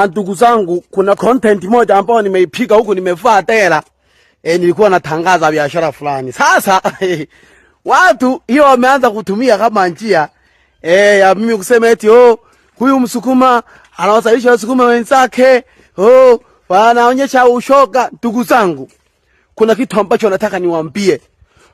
Ndugu zangu, kuna content moja ambayo nimeipiga huku, nimevaa tela. Nilikuwa natangaza biashara fulani. Sasa watu hiyo wameanza kutumia kama njia ya mimi kusema eti huyu Msukuma anawasaidia Wasukuma wenzake, wanaonyesha ushoga. Ndugu zangu, kuna kitu ambacho nataka niwaambie.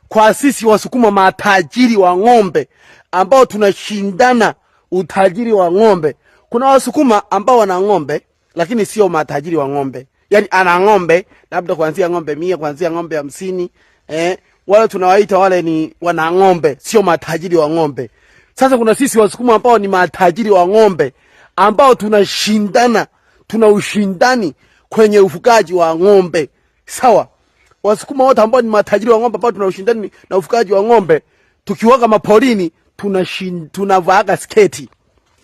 Kwa sisi Wasukuma matajiri wa ng'ombe ambao tunashindana utajiri wa ng'ombe. Kuna Wasukuma ambao wana ng'ombe lakini sio matajiri wa ng'ombe. Yaani ana ng'ombe labda kuanzia ng'ombe 100, kuanzia ng'ombe 50, wale tunawaita wale ni wana ng'ombe, sio matajiri wa ng'ombe. Sasa kuna sisi Wasukuma ambao ni matajiri wa ng'ombe ambao tunashindana, tuna ushindani kwenye ufugaji wa ng'ombe. Sawa? Wasukuma wote ambao ni matajiri wa ng'ombe ambao tuna ushindani na ufugaji wa ng'ombe, tukiwaka maporini tunavaaga sketi.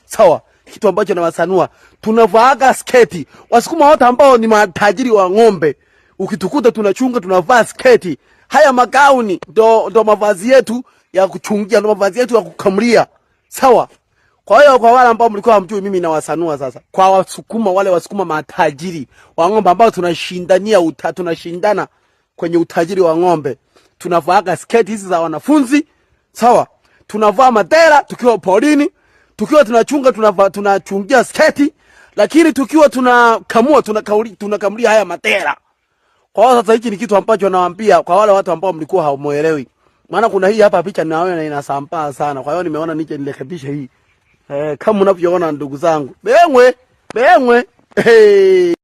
Sawa? Kitu ambacho nawasanua, tunavaaga sketi. Wasukuma wote ambao ni matajiri wa ng'ombe, ukitukuta tunachunga, tunavaa sketi. Haya magauni ndo mavazi yetu ya kuchungia, ndo mavazi yetu ya kukamulia. Sawa? Kwa hiyo kwa wale ambao mlikuwa hamjui, mimi nawasanua sasa. Kwa Wasukuma, wale Wasukuma matajiri wa ng'ombe ambao tunashindana kwenye utajiri wa ng'ombe, tunavaaga sketi hizi za wanafunzi. Sawa? Tunavaa madera tukiwa porini. Tukiwa tunachungia sketi, lakini tukiwa tunakamulia haya matera. Kwa hiyo sasa hiki ni kitu ambacho nawaambia kwa wale watu ambao mlikuwa hamuelewi. Maana kuna hii hapa picha naona inasambaa sana. Kwa hiyo nimeona nije nirekebishe hii. Kama mnavyoona ndugu zangu. Bengwe. Hey.